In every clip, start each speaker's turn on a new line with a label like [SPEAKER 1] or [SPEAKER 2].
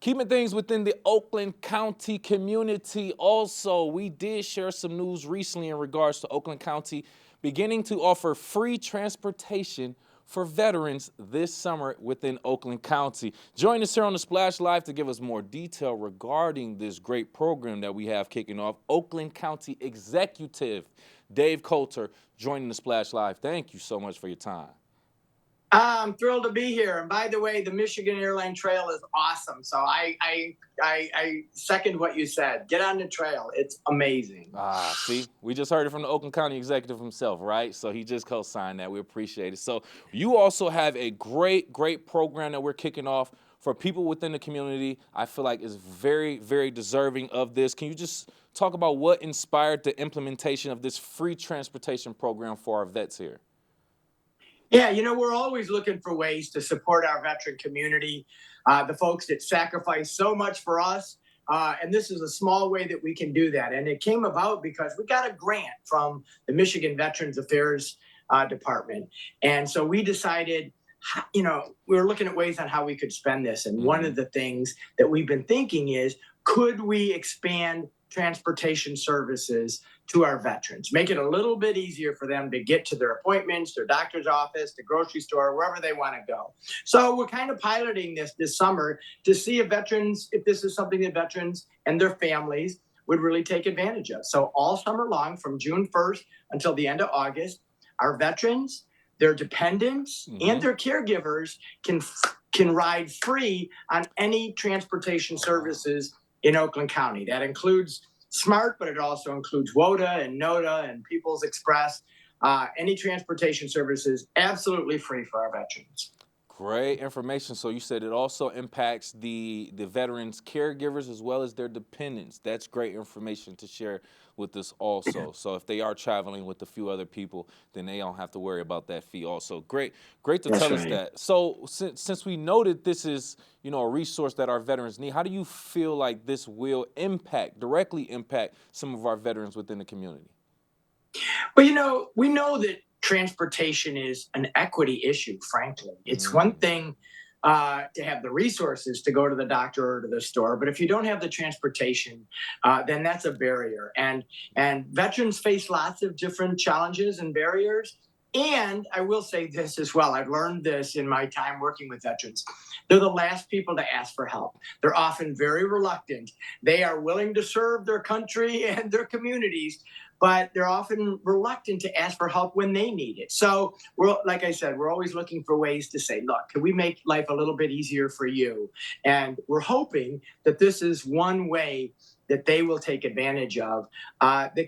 [SPEAKER 1] Keeping things within the Oakland County community also, we did share some news recently in regards to Oakland County beginning to offer free transportation for veterans this summer within Oakland County. Join us here on the Splash Live to give us more detail regarding this great program that we have kicking off. Oakland County Executive Dave Coulter joining the Splash Live. Thank you so much for your time.
[SPEAKER 2] I'm thrilled to be here. And by the way, the Michigan Airline Trail is awesome. So I second what you said. Get on the trail. It's amazing.
[SPEAKER 1] See, we just heard it from the Oakland County executive himself, right? So he just co-signed that. We appreciate it. So you also have a great program that we're kicking off for people within the community. I feel like is very deserving of this. Can you just talk about what inspired the implementation of this free transportation program for our vets here?
[SPEAKER 2] Yeah, we're always looking for ways to support our veteran community, the folks that sacrifice so much for us. And this is a small way that we can do that. And it came about because we got a grant from the Michigan Veterans Affairs Department. And so we decided, we were looking at ways on how we could spend this. And one of the things that we've been thinking is, could we expand transportation services to our veterans, make it a little bit easier for them to get to their appointments, their doctor's office, the grocery store, wherever they want to go. So we're kind of piloting this summer to see if this is something that veterans and their families would really take advantage of. So all summer long, from June 1st until the end of August, our veterans, their dependents, and their caregivers can ride free on any transportation services in Oakland County. That includes SMART, but it also includes WODA and NODA and People's Express. Any transportation services, absolutely free for our veterans.
[SPEAKER 1] Great information. So you said it also impacts the veterans' caregivers as well as their dependents. That's great information to share with us also. So if they are traveling with a few other people, then they don't have to worry about that fee also. Great to tell us that. So since we noted this is, a resource that our veterans need, how do you feel like this will directly impact some of our veterans within the community?
[SPEAKER 2] Well, we know that transportation is an equity issue, frankly. It's one thing to have the resources to go to the doctor or to the store, but if you don't have the transportation, then that's a barrier. And veterans face lots of different challenges and barriers. And I will say this as well. I've learned this in my time working with veterans. They're the last people to ask for help. They're often very reluctant. They are willing to serve their country and their communities, but they're often reluctant to ask for help when they need it. So like I said, we're always looking for ways to say, look, can we make life a little bit easier for you? And we're hoping that this is one way that they will take advantage of that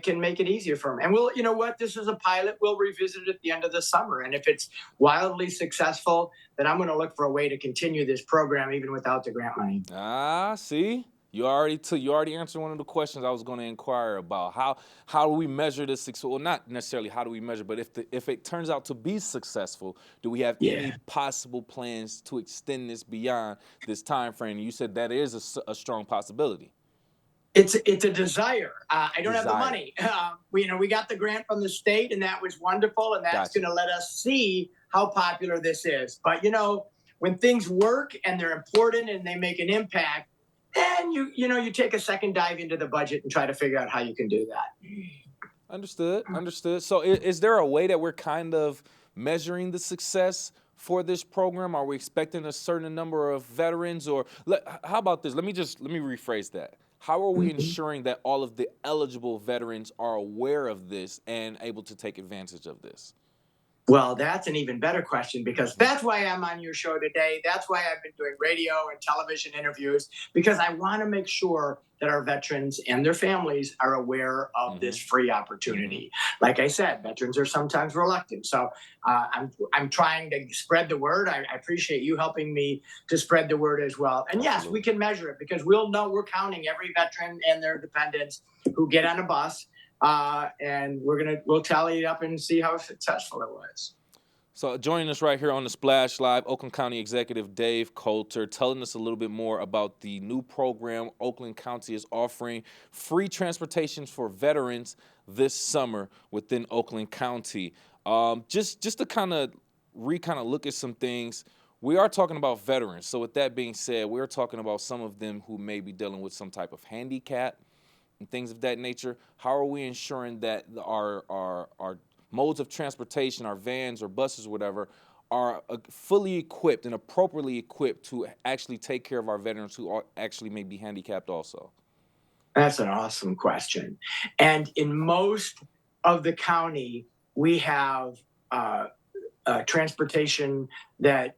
[SPEAKER 2] can make it easier for them. And this is a pilot. We'll revisit it at the end of the summer. And if it's wildly successful, then I'm going to look for a way to continue this program even without the grant money.
[SPEAKER 1] See? You already answered one of the questions I was going to inquire about. How do we measure this success? Well, not necessarily how do we measure, but if it turns out to be successful, do we have any possible plans to extend this beyond this time frame? You said that is a strong possibility.
[SPEAKER 2] It's a desire. I don't have the money. We got the grant from the state, and that was wonderful, and that's going to let us see how popular this is. But when things work and they're important and they make an impact, then you take a second dive into the budget and try to figure out how you can do that.
[SPEAKER 1] Understood. So is there a way that we're kind of measuring the success for this program? Are we expecting a certain number of veterans, or how about this? Let me rephrase that. How are we ensuring that all of the eligible veterans are aware of this and able to take advantage of this?
[SPEAKER 2] Well, that's an even better question, because that's why I'm on your show today. That's why I've been doing radio and television interviews, because I want to make sure that our veterans and their families are aware of this free opportunity. Like I said, veterans are sometimes reluctant. So I'm trying to spread the word. I appreciate you helping me to spread the word as well. And yes, we can measure it, because we'll know we're counting every veteran and their dependents who get on a bus. And we'll tally it up and see how successful it was.
[SPEAKER 1] So joining us right here on the Splash Live, Oakland County Executive Dave Coulter, telling us a little bit more about the new program Oakland County is offering, free transportation for veterans this summer within Oakland County. Just to kind of look at some things, We are talking about veterans. So with that being said, we're talking about some of them who may be dealing with some type of handicap and things of that nature. How are we ensuring that our modes of transportation, our vans or buses or whatever, are fully equipped and appropriately equipped to actually take care of our veterans who are actually may be handicapped also?
[SPEAKER 2] That's an awesome question. And in most of the county, we have uh, transportation that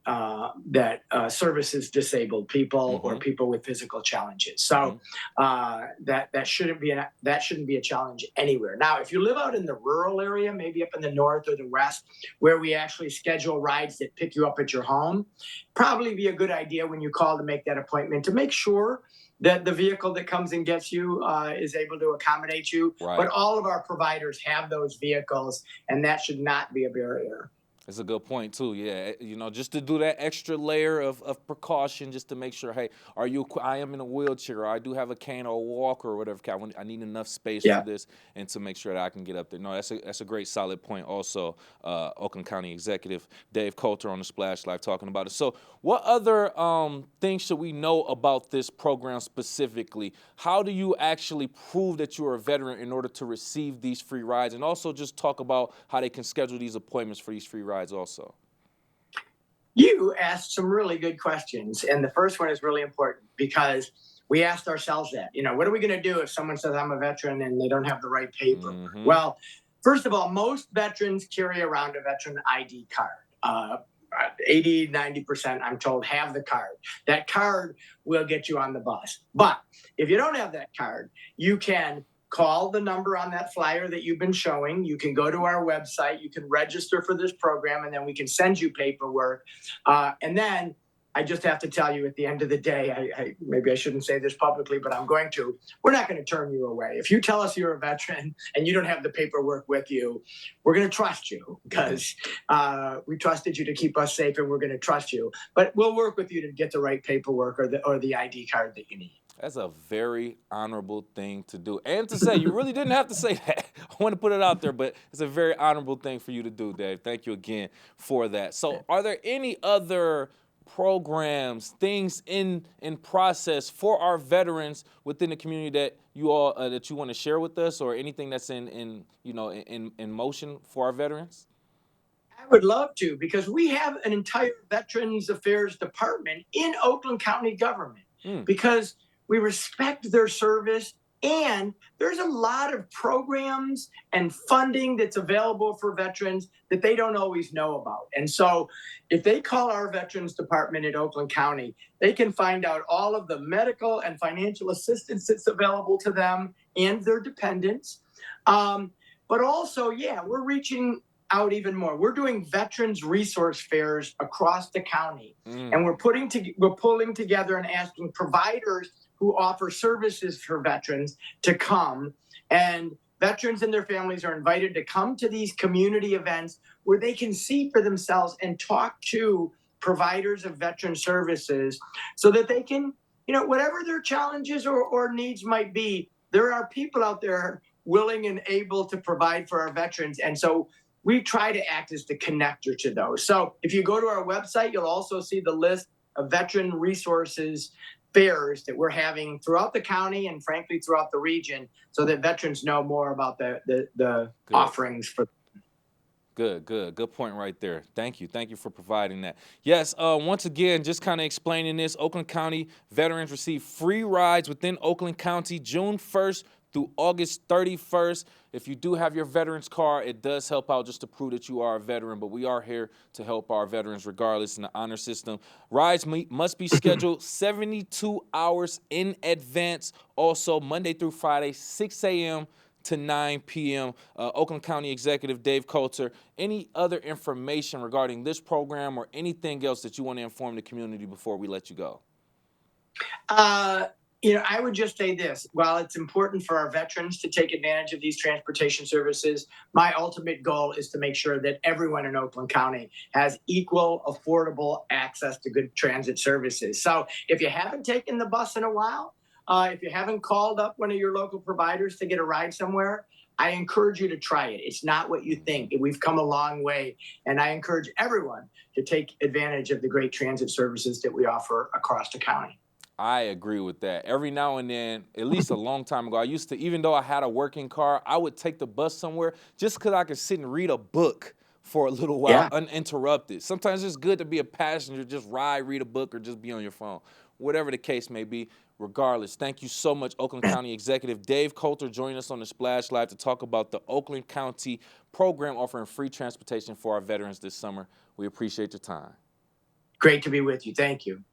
[SPEAKER 2] services disabled people or
[SPEAKER 1] Mm-hmm.
[SPEAKER 2] people with physical challenges.
[SPEAKER 1] Mm-hmm.
[SPEAKER 2] So that shouldn't be a challenge anywhere. Now, if you live out in the rural area, maybe up in the north or the west, where we actually schedule rides that pick you up at your home, probably be a good idea when you call to make that appointment to make sure that the vehicle that comes and gets you is able to accommodate you. But
[SPEAKER 1] Right.
[SPEAKER 2] all of our providers have those vehicles, and that should not be a barrier.
[SPEAKER 1] That's a good point too. Yeah, just to do that extra layer of precaution, just to make sure. Hey, I am in a wheelchair, or I do have a cane or a walker or whatever. I need enough space for
[SPEAKER 2] Yeah.
[SPEAKER 1] this, and to make sure that I can get up there. No, that's a great solid point. Also, Oakland County Executive Dave Coulter on the Splash Live talking about it. So, what other things should we know about this program specifically? How do you actually prove that you're a veteran in order to receive these free rides, and also just talk about how they can schedule these appointments for these free rides also?
[SPEAKER 2] You asked some really good questions. And the first one is really important because we asked ourselves that, what are we going to do if someone says I'm a veteran and they don't have the right paper?
[SPEAKER 1] Mm-hmm.
[SPEAKER 2] Well, first of all, most veterans carry around a veteran ID card. 80-90%, I'm told, have the card. That card will get you on the bus. But if you don't have that card, you can call the number on that flyer that you've been showing. You can go to our website. You can register for this program, and then we can send you paperwork. And then I just have to tell you, at the end of the day, maybe I shouldn't say this publicly, but I'm going to. We're not going to turn you away. If you tell us you're a veteran and you don't have the paperwork with you, we're going to trust you because we trusted you to keep us safe, and we're going to trust you. But we'll work with you to get the right paperwork or the ID card that you need.
[SPEAKER 1] That's a very honorable thing to do. And to say, you really didn't have to say that. I want to put it out there, but it's a very honorable thing for you to do, Dave. Thank you again for that. So are there any other programs, things in process for our veterans within the community that you want to share with us, or anything that's in motion for our veterans?
[SPEAKER 2] I would love to, because we have an entire Veterans Affairs department in Oakland County government because we respect their service, and there's a lot of programs and funding that's available for veterans that they don't always know about. And so if they call our Veterans Department at Oakland County, they can find out all of the medical and financial assistance that's available to them and their dependents. But also, we're reaching out even more. We're doing veterans resource fairs across the county, and we're pulling together and asking providers who offer services for veterans to come, and veterans and their families are invited to come to these community events where they can see for themselves and talk to providers of veteran services so that they can, whatever their challenges or needs might be, there are people out there willing and able to provide for our veterans. And so we try to act as the connector to those. So if you go to our website, you'll also see the list of veteran resources fairs that we're having throughout the county and frankly throughout the region, so that veterans know more about the offerings for.
[SPEAKER 1] Good point right there. Thank you for providing that. Yes, once again, just kind of explaining this, Oakland County veterans receive free rides within Oakland County June 1st through August 31st. If you do have your veterans card, it does help out just to prove that you are a veteran, but we are here to help our veterans regardless in the honor system. Rides must be scheduled 72 hours in advance. Also, Monday through Friday, 6 a.m. to 9 p.m. Oakland County Executive Dave Coulter, any other information regarding this program or anything else that you want to inform the community before we let you go?
[SPEAKER 2] I would just say this. While it's important for our veterans to take advantage of these transportation services, my ultimate goal is to make sure that everyone in Oakland County has equal, affordable access to good transit services. So if you haven't taken the bus in a while, if you haven't called up one of your local providers to get a ride somewhere, I encourage you to try it. It's not what you think. We've come a long way, and I encourage everyone to take advantage of the great transit services that we offer across the county.
[SPEAKER 1] I agree with that. Every now and then, at least a long time ago, I used to, even though I had a working car, I would take the bus somewhere just because I could sit and read a book for a little while
[SPEAKER 2] Yeah.
[SPEAKER 1] uninterrupted. Sometimes it's good to be a passenger, just ride, read a book, or just be on your phone. Whatever the case may be, regardless, thank you so much, Oakland County Executive Dave Coulter, joining us on the Splash Live to talk about the Oakland County program offering free transportation for our veterans this summer. We appreciate your time.
[SPEAKER 2] Great to be with you. Thank you.